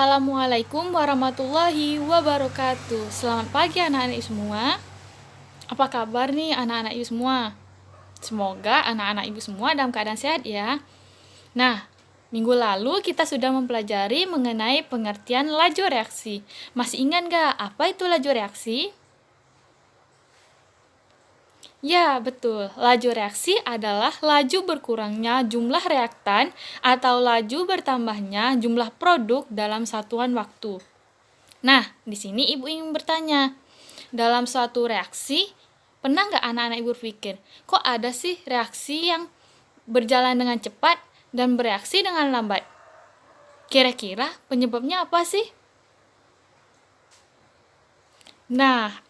Assalamualaikum warahmatullahi wabarakatuh. Selamat pagi anak-anak ibu semua. Apa kabar nih anak-anak ibu semua? Semoga anak-anak ibu semua dalam keadaan sehat ya. Nah, minggu lalu kita sudah mempelajari mengenai pengertian laju reaksi. Masih ingat nggak apa itu laju reaksi? Ya, betul. Laju reaksi adalah laju berkurangnya jumlah reaktan atau laju bertambahnya jumlah produk dalam satuan waktu. Nah, di sini ibu ingin bertanya, dalam suatu reaksi, pernah nggak anak-anak ibu berpikir, kok ada sih reaksi yang berjalan dengan cepat dan bereaksi dengan lambat? Kira-kira penyebabnya apa sih? Nah,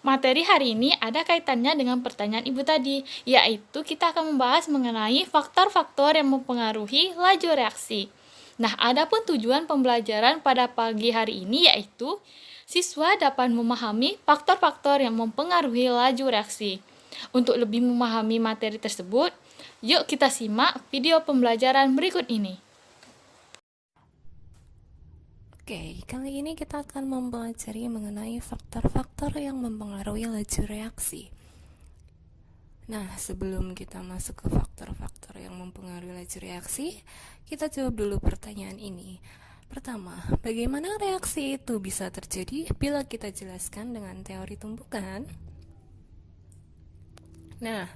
materi hari ini ada kaitannya dengan pertanyaan ibu tadi, yaitu kita akan membahas mengenai faktor-faktor yang mempengaruhi laju reaksi. Nah, adapun tujuan pembelajaran pada pagi hari ini yaitu siswa dapat memahami faktor-faktor yang mempengaruhi laju reaksi. Untuk lebih memahami materi tersebut, yuk kita simak video pembelajaran berikut ini. Oke, kali ini kita akan mempelajari mengenai faktor-faktor yang mempengaruhi laju reaksi. Nah, sebelum kita masuk ke faktor-faktor yang mempengaruhi laju reaksi, kita jawab dulu pertanyaan ini. Pertama, bagaimana reaksi itu bisa terjadi bila kita jelaskan dengan teori tumbukan? Nah,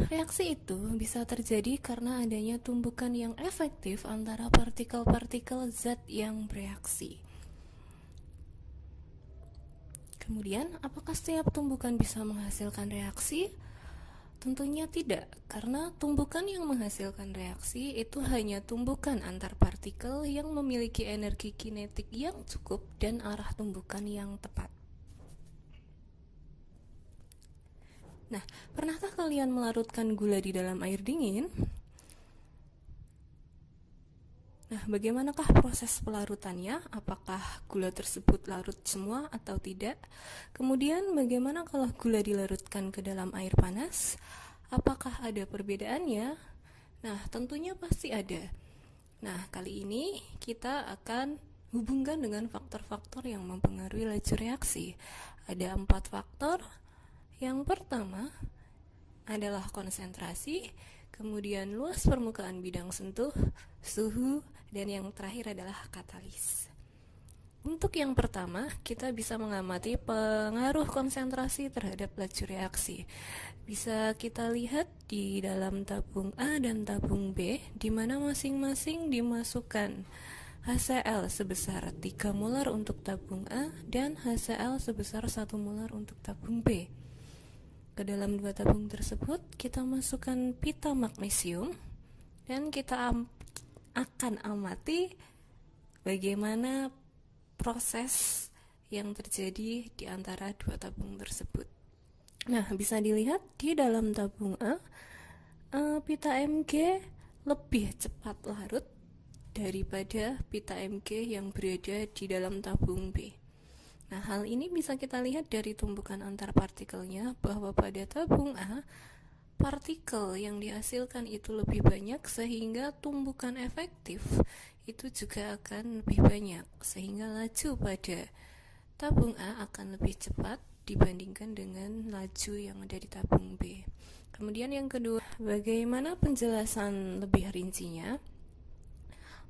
reaksi itu bisa terjadi karena adanya tumbukan yang efektif antara partikel-partikel zat yang bereaksi. Kemudian, apakah setiap tumbukan bisa menghasilkan reaksi? Tentunya tidak, karena tumbukan yang menghasilkan reaksi itu hanya tumbukan antar partikel yang memiliki energi kinetik yang cukup dan arah tumbukan yang tepat. Nah, pernahkah kalian melarutkan gula di dalam air dingin? Nah, bagaimanakah proses pelarutannya? Apakah gula tersebut larut semua atau tidak? Kemudian, bagaimana kalau gula dilarutkan ke dalam air panas? Apakah ada perbedaannya? Nah, tentunya pasti ada. Nah, kali ini kita akan hubungkan dengan faktor-faktor yang mempengaruhi laju reaksi. Ada 4 faktor. Yang pertama adalah konsentrasi, kemudian luas permukaan bidang sentuh, suhu, dan yang terakhir adalah katalis. Untuk yang pertama, kita bisa mengamati pengaruh konsentrasi terhadap laju reaksi. Bisa kita lihat di dalam tabung A dan tabung B, di mana masing-masing dimasukkan HCl sebesar 3 molar untuk tabung A dan HCl sebesar 1 molar untuk tabung B. Ke dalam 2 tabung tersebut kita masukkan pita magnesium dan kita akan amati bagaimana proses yang terjadi di antara 2 tabung tersebut. Nah, bisa dilihat di dalam tabung A, pita Mg lebih cepat larut daripada pita Mg yang berada di dalam tabung B. Nah, hal ini bisa kita lihat dari tumbukan antar partikelnya, bahwa pada tabung A, partikel yang dihasilkan itu lebih banyak sehingga tumbukan efektif itu juga akan lebih banyak, sehingga laju pada tabung A akan lebih cepat dibandingkan dengan laju yang ada di tabung B. Kemudian yang kedua, bagaimana penjelasan lebih rincinya?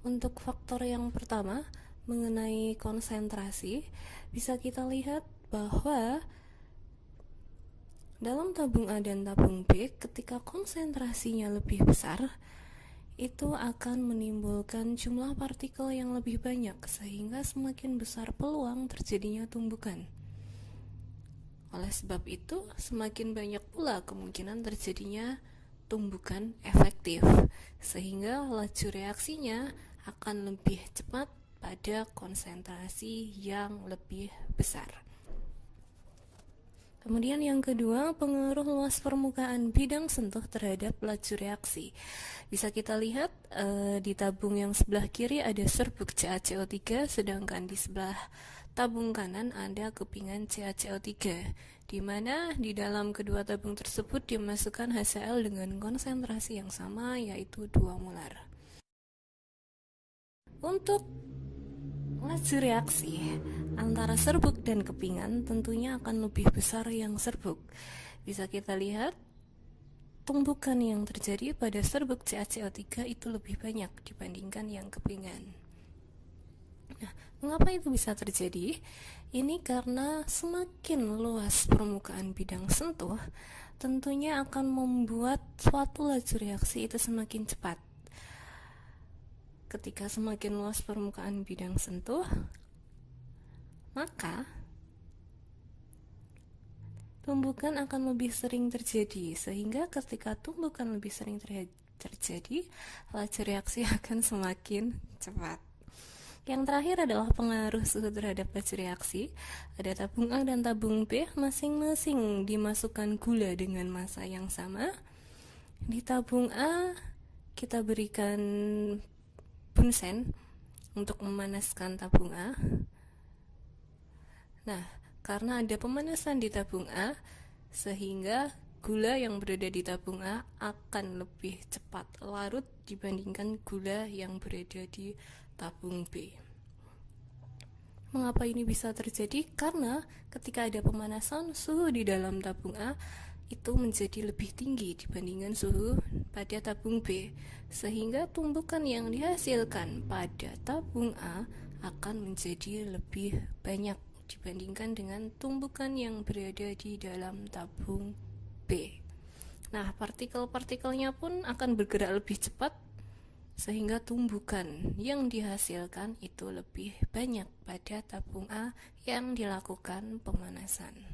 Untuk faktor yang pertama, mengenai konsentrasi, bisa kita lihat bahwa dalam tabung A dan tabung B, ketika konsentrasinya lebih besar, itu akan menimbulkan jumlah partikel yang lebih banyak, sehingga semakin besar peluang terjadinya tumbukan. Oleh sebab itu, semakin banyak pula kemungkinan terjadinya tumbukan efektif, sehingga laju reaksinya akan lebih cepat pada konsentrasi yang lebih besar. Kemudian yang kedua, pengaruh luas permukaan bidang sentuh terhadap laju reaksi. Bisa kita lihat di tabung yang sebelah kiri ada serbuk CaCO3, sedangkan di sebelah tabung kanan ada kepingan CaCO3, di mana di dalam kedua tabung tersebut dimasukkan HCl dengan konsentrasi yang sama, yaitu 2 molar. Untuk laju reaksi antara serbuk dan kepingan tentunya akan lebih besar yang serbuk. Bisa kita lihat tumbukan yang terjadi pada serbuk CaCO3 itu lebih banyak dibandingkan yang kepingan. Nah, mengapa itu bisa terjadi? Ini karena semakin luas permukaan bidang sentuh, tentunya akan membuat suatu laju reaksi itu semakin cepat. Ketika semakin luas permukaan bidang sentuh, maka tumbukan akan lebih sering terjadi, sehingga ketika tumbukan lebih sering terjadi, laju reaksi akan semakin cepat. Yang terakhir adalah pengaruh suhu terhadap laju reaksi. Ada tabung A dan tabung B, masing-masing dimasukkan gula dengan massa yang sama. Di tabung A kita berikan bunsen untuk memanaskan tabung A. Nah, karena ada pemanasan di tabung A, sehingga gula yang berada di tabung A akan lebih cepat larut dibandingkan gula yang berada di tabung B. Mengapa ini bisa terjadi? Karena ketika ada pemanasan, suhu di dalam tabung A itu menjadi lebih tinggi dibandingkan suhu pada tabung B, sehingga tumbukan yang dihasilkan pada tabung A akan menjadi lebih banyak dibandingkan dengan tumbukan yang berada di dalam tabung B. Nah, partikel-partikelnya pun akan bergerak lebih cepat, sehingga tumbukan yang dihasilkan itu lebih banyak pada tabung A yang dilakukan pemanasan.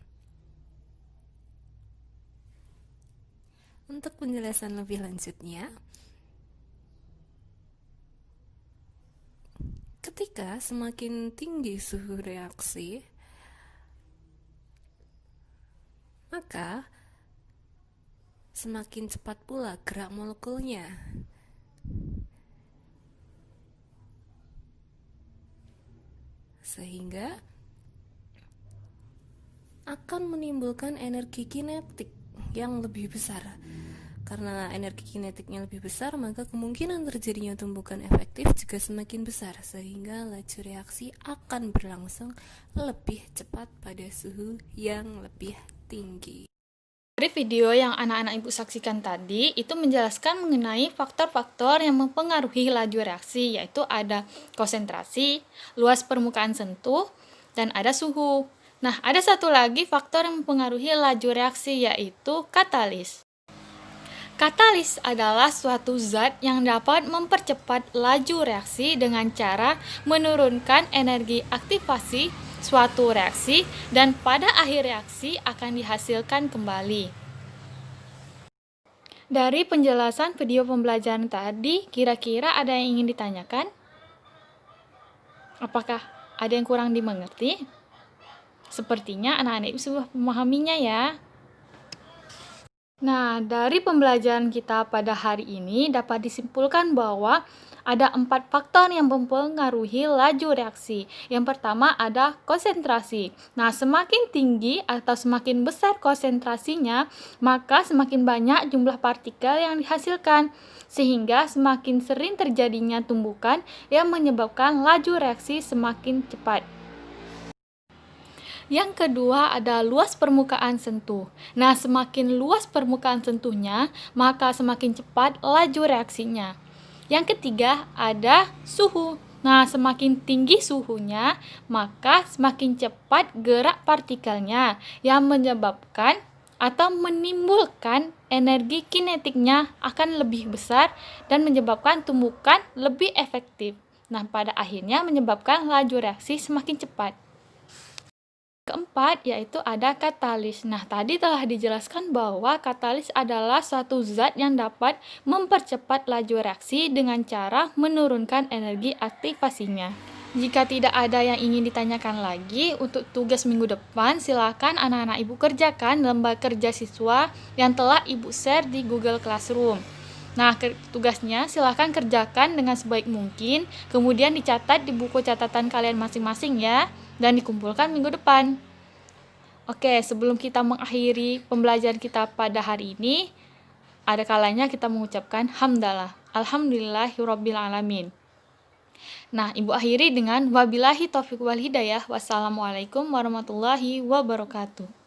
Untuk penjelasan lebih lanjutnya, ketika semakin tinggi suhu reaksi, maka semakin cepat pula gerak molekulnya. Sehingga akan menimbulkan energi kinetik yang lebih besar. Karena energi kinetiknya lebih besar, maka kemungkinan terjadinya tumbukan efektif juga semakin besar, sehingga laju reaksi akan berlangsung lebih cepat pada suhu yang lebih tinggi. Dari video yang anak-anak ibu saksikan tadi, itu menjelaskan mengenai faktor-faktor yang mempengaruhi laju reaksi, yaitu ada konsentrasi, luas permukaan sentuh, dan ada suhu. Nah, ada satu lagi faktor yang mempengaruhi laju reaksi, yaitu katalis. Katalis adalah suatu zat yang dapat mempercepat laju reaksi dengan cara menurunkan energi aktivasi suatu reaksi, dan pada akhir reaksi akan dihasilkan kembali. Dari penjelasan video pembelajaran tadi, kira-kira ada yang ingin ditanyakan? Apakah ada yang kurang dimengerti? Sepertinya anak-anak ibu sudah memahaminya ya. Nah, dari pembelajaran kita pada hari ini dapat disimpulkan bahwa ada 4 faktor yang mempengaruhi laju reaksi. Yang pertama ada konsentrasi. Nah, semakin tinggi atau semakin besar konsentrasinya, maka semakin banyak jumlah partikel yang dihasilkan, sehingga semakin sering terjadinya tumbukan yang menyebabkan laju reaksi semakin cepat. Yang kedua ada luas permukaan sentuh. Nah, semakin luas permukaan sentuhnya, maka semakin cepat laju reaksinya. Yang ketiga ada suhu. Nah, semakin tinggi suhunya, maka semakin cepat gerak partikelnya yang menyebabkan atau menimbulkan energi kinetiknya akan lebih besar dan menyebabkan tumbukan lebih efektif. Nah, pada akhirnya menyebabkan laju reaksi semakin cepat. Keempat, yaitu ada katalis. Nah, tadi telah dijelaskan bahwa katalis adalah suatu zat yang dapat mempercepat laju reaksi dengan cara menurunkan energi aktivasinya. Jika tidak ada yang ingin ditanyakan lagi, untuk tugas minggu depan, silakan anak-anak ibu kerjakan lembar kerja siswa yang telah ibu share di Google Classroom. Nah, tugasnya silakan kerjakan dengan sebaik mungkin, kemudian dicatat di buku catatan kalian masing-masing ya, dan dikumpulkan minggu depan. Oke, sebelum kita mengakhiri pembelajaran kita pada hari ini, ada kalanya kita mengucapkan hamdalah. Alhamdulillahirabbil alamin. Nah, Ibu akhiri dengan wabillahi taufiq wal hidayah. Wassalamualaikum warahmatullahi wabarakatuh.